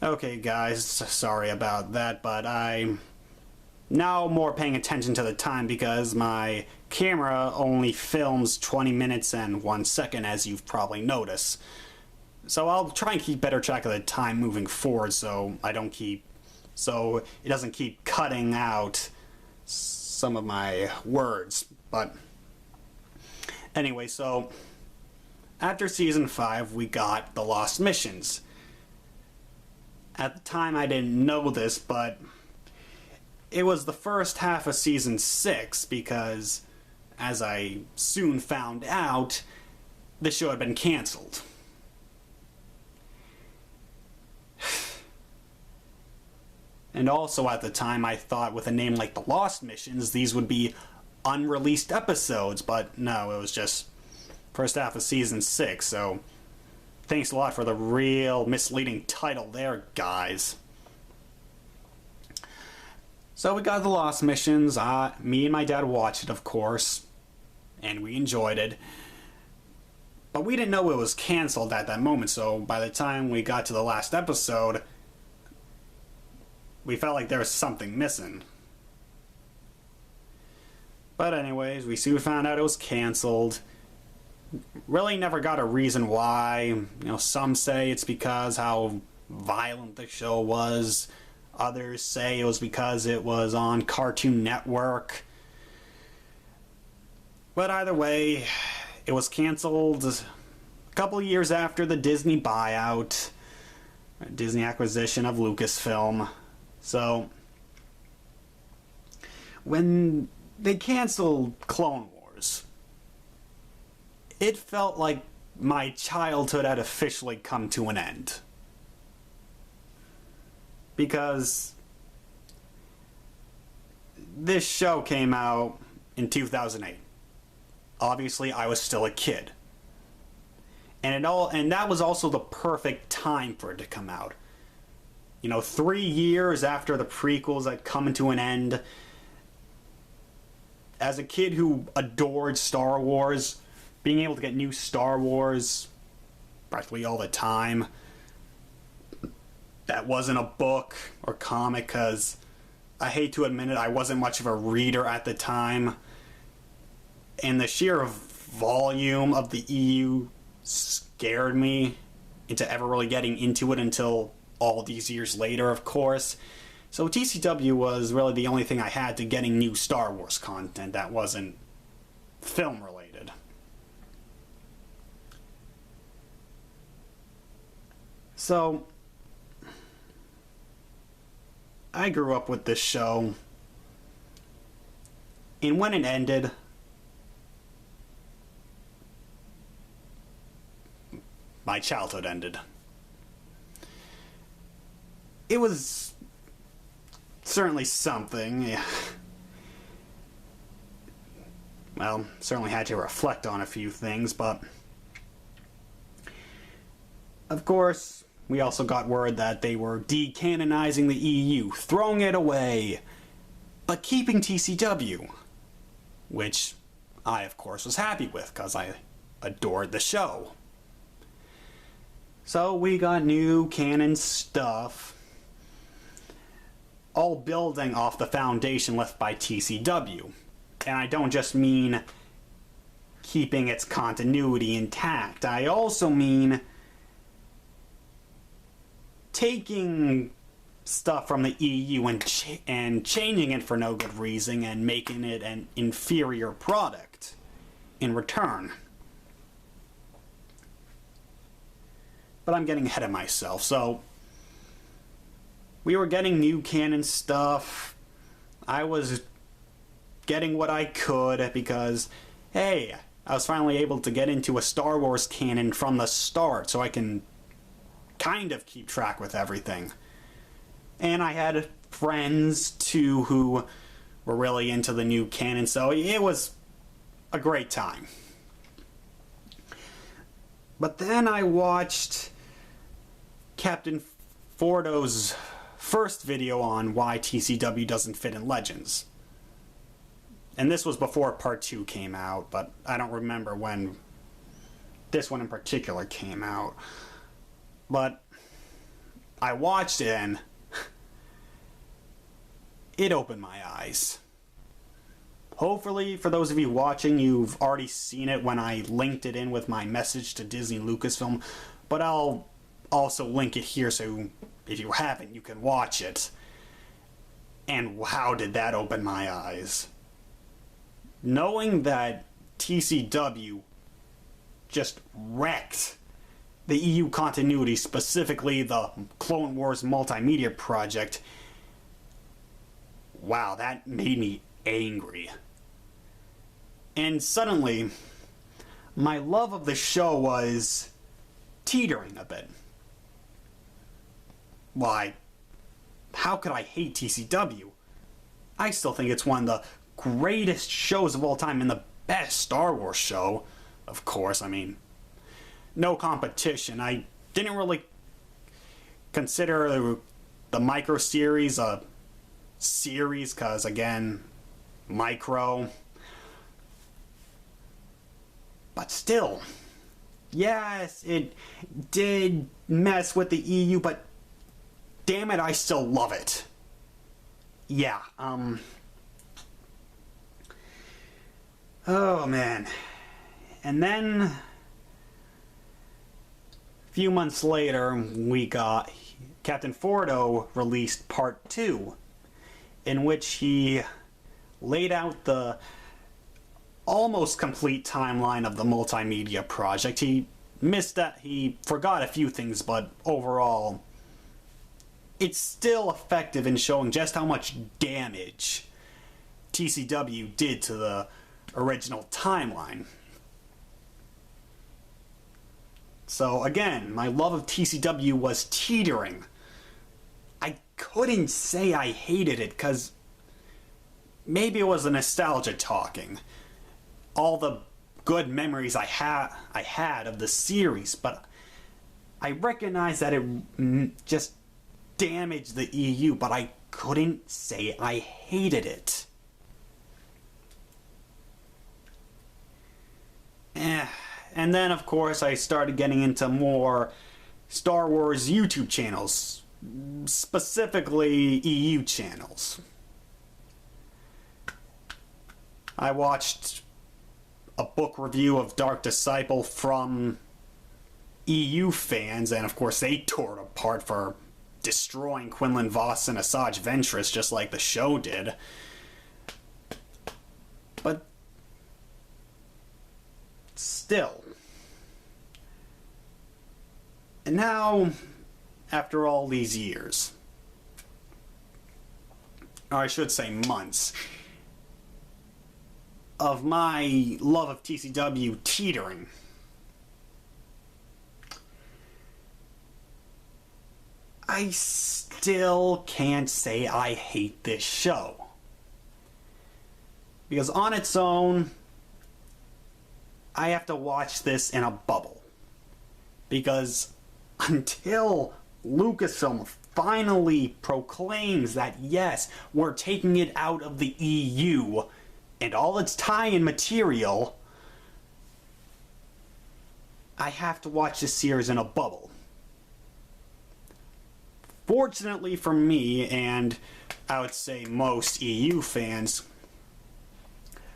Okay guys, sorry about that, but I'm now more paying attention to the time because my camera only films 20 minutes and 1 second, as you've probably noticed. So I'll try and keep better track of the time moving forward so it doesn't keep cutting out some of my words. But anyway, so after Season 5 we got the Lost Missions. At the time I didn't know this, but it was the first half of Season 6 because, as I soon found out, the show had been cancelled. And also at the time I thought with a name like The Lost Missions these would be unreleased episodes, but no, it was just first half of Season 6, so thanks a lot for the real misleading title there, guys. So we got The Lost Missions. Me and my dad watched it, of course, and we enjoyed it. But we didn't know it was cancelled at that moment, so by the time we got to the last episode, we felt like there was something missing. But anyways, we soon found out it was cancelled. Really never got a reason why. Some say it's because how violent the show was. Others say it was because it was on Cartoon Network. But either way, it was cancelled a couple years after the Disney buyout, Disney acquisition of Lucasfilm. So when they canceled Clone Wars, it felt like my childhood had officially come to an end. Because this show came out in 2008. Obviously, I was still a kid. And that was also the perfect time for it to come out. 3 years after the prequels had come to an end. As a kid who adored Star Wars, being able to get new Star Wars practically all the time, that wasn't a book or comic, because I hate to admit it, I wasn't much of a reader at the time. And the sheer volume of the EU scared me into ever really getting into it until all these years later, of course. So TCW was really the only thing I had to getting new Star Wars content that wasn't film related. So I grew up with this show, and when it ended, my childhood ended. It was certainly something. Well, certainly had to reflect on a few things, but of course, we also got word that they were decanonizing the EU, throwing it away, but keeping TCW, which I, of course, was happy with because I adored the show. So we got new canon stuff, all building off the foundation left by TCW. And I don't just mean keeping its continuity intact. I also mean taking stuff from the EU and changing it for no good reason and making it an inferior product in return. But I'm getting ahead of myself, so we were getting new canon stuff. I was getting what I could because, hey, I was finally able to get into a Star Wars canon from the start, so I can kind of keep track with everything. And I had friends, too, who were really into the new canon, so it was a great time. But then I watched Captain Fordo's first video on why TCW doesn't fit in Legends. And this was before Part 2 came out, but I don't remember when this one in particular came out. But I watched it and it opened my eyes. Hopefully, for those of you watching, you've already seen it when I linked it in with my message to Disney and Lucasfilm, but I'll also link it here so if you haven't, you can watch it. And wow, did that open my eyes. Knowing that TCW just wrecked the EU continuity, specifically the Clone Wars multimedia project, wow, that made me angry. And suddenly, my love of the show was teetering a bit. Why, how could I hate TCW? I still think it's one of the greatest shows of all time and the best Star Wars show. Of course, I mean, no competition. I didn't really consider the micro series a series because, again, micro. But still, yes, it did mess with the EU, but damn it, I still love it. Yeah, oh man. And then, a few months later, we got Captain Fordo released Part 2, in which he laid out the almost complete timeline of the multimedia project. He forgot a few things, but overall, it's still effective in showing just how much damage TCW did to the original timeline. So again, my love of TCW was teetering. I couldn't say I hated it, because maybe it was the nostalgia talking. All the good memories I had of the series, but I recognize that it just damaged the EU, but I couldn't say I hated it. And then, of course, I started getting into more Star Wars YouTube channels, specifically EU channels. I watched a book review of Dark Disciple from EU fans, and of course they tore it apart for destroying Quinlan Voss and Asajj Ventress just like the show did. But still. And now, after all these years, or I should say months, of my love of TCW teetering, I still can't say I hate this show. Because on its own, I have to watch this in a bubble. Because until Lucasfilm finally proclaims that, yes, we're taking it out of the EU and all its tie-in material, I have to watch this series in a bubble. Fortunately for me, and I would say most EU fans,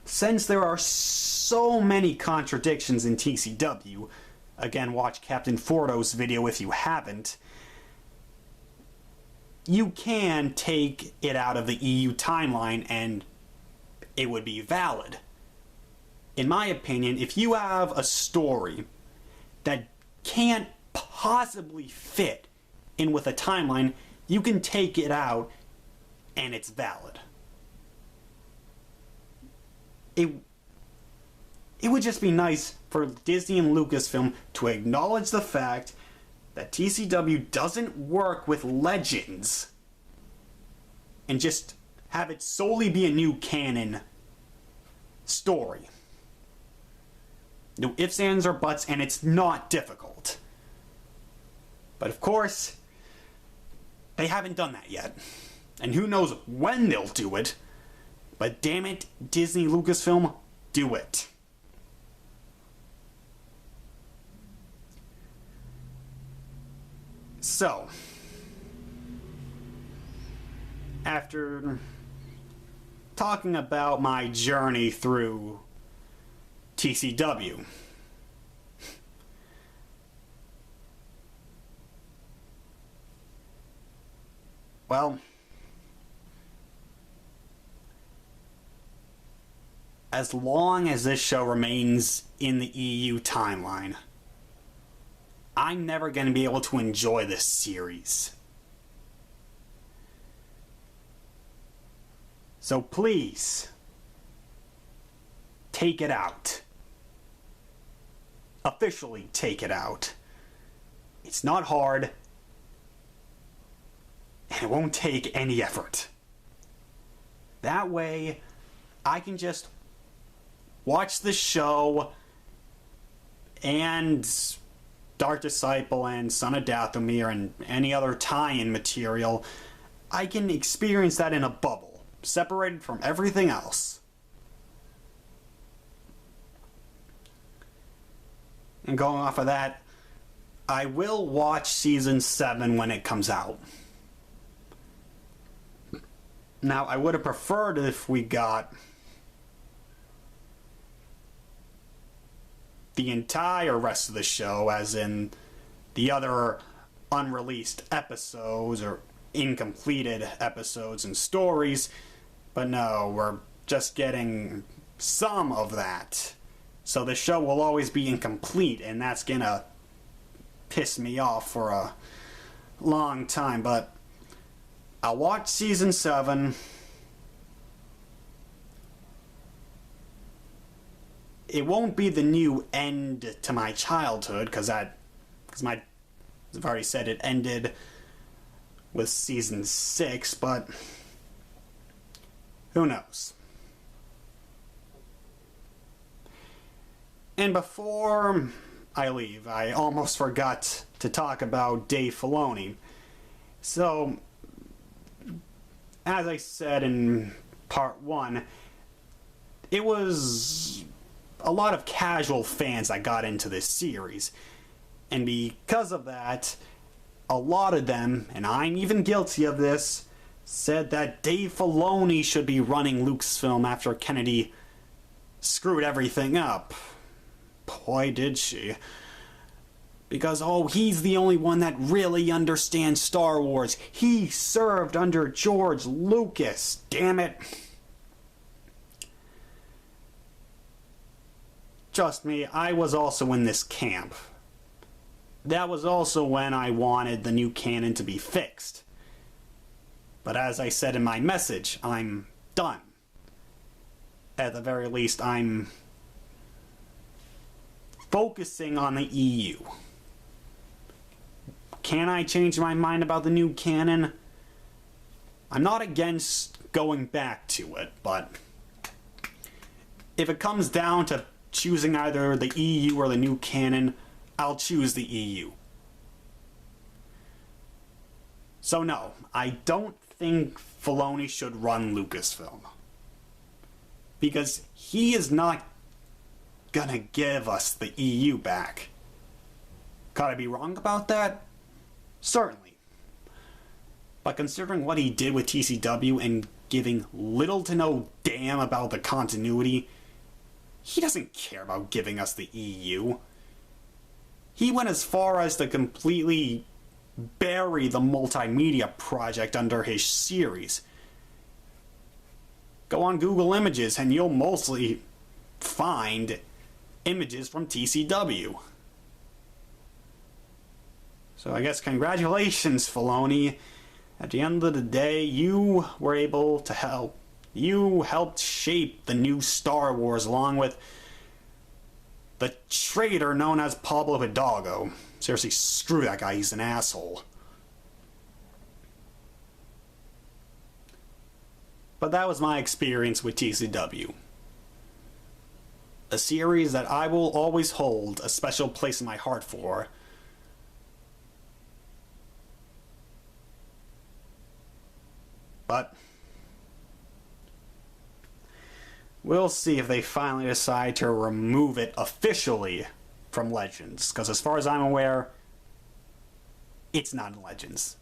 since there are so many contradictions in TCW, again, watch Captain Fordo's video if you haven't, you can take it out of the EU timeline and it would be valid. In my opinion, if you have a story that can't possibly fit in with a timeline, you can take it out and it's valid. It would just be nice for Disney and Lucasfilm to acknowledge the fact that TCW doesn't work with Legends and just have it solely be a new canon story. No ifs, ands, or buts, and it's not difficult. But of course, they haven't done that yet. And who knows when they'll do it. But damn it, Disney, Lucasfilm, do it. So, after talking about my journey through TCW. Well, as long as this show remains in the EU timeline, I'm never going to be able to enjoy this series. So please, take it out. Officially take it out. It's not hard, and it won't take any effort. That way, I can just watch the show and Dark Disciple and Son of Dathomir and any other tie-in material. I can experience that in a bubble, separated from everything else. And going off of that, I will watch Season 7 when it comes out. Now, I would have preferred if we got the entire rest of the show, as in the other unreleased episodes or incompleted episodes and stories, but no, we're just getting some of that. So the show will always be incomplete, and that's gonna piss me off for a long time, but I'll watch Season 7. It won't be the new end to my childhood, because I've already said it ended with Season 6, but who knows? And before I leave, I almost forgot to talk about Dave Filoni. So, as I said in part 1, it was a lot of casual fans that got into this series. And because of that, a lot of them, and I'm even guilty of this, said that Dave Filoni should be running Lucasfilm after Kennedy screwed everything up. Boy, did she. Because, oh, he's the only one that really understands Star Wars. He served under George Lucas. Damn it. Trust me, I was also in this camp. That was also when I wanted the new canon to be fixed. But as I said in my message, I'm done. At the very least, I'm focusing on the EU. Can I change my mind about the new canon? I'm not against going back to it, but if it comes down to choosing either the EU or the new canon, I'll choose the EU. So no, I don't think Filoni should run Lucasfilm. Because he is not gonna give us the EU back. Could I be wrong about that? Certainly. But considering what he did with TCW and giving little to no damn about the continuity, he doesn't care about giving us the EU. He went as far as to completely bury the multimedia project under his series. Go on Google Images and you'll mostly find images from TCW. So I guess congratulations, Filoni. At the end of the day, you were able to help. You helped shape the new Star Wars along with the traitor known as Pablo Hidalgo. Seriously, screw that guy, he's an asshole. But that was my experience with TCW. A series that I will always hold a special place in my heart for. But we'll see if they finally decide to remove it officially from Legends. Because as far as I'm aware, it's not in Legends.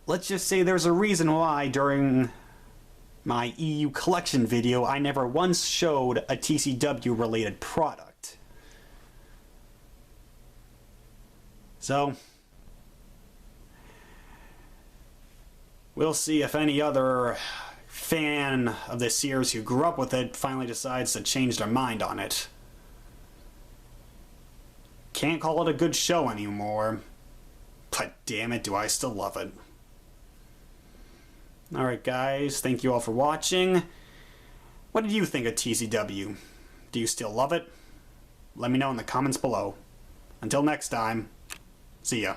let's just say there's a reason why during my EU collection video I never once showed a TCW related product. So, we'll see if any other fan of this series who grew up with it finally decides to change their mind on it. Can't call it a good show anymore, but damn it, do I still love it. Alright guys, thank you all for watching. What did you think of TCW? Do you still love it? Let me know in the comments below. Until next time, see ya.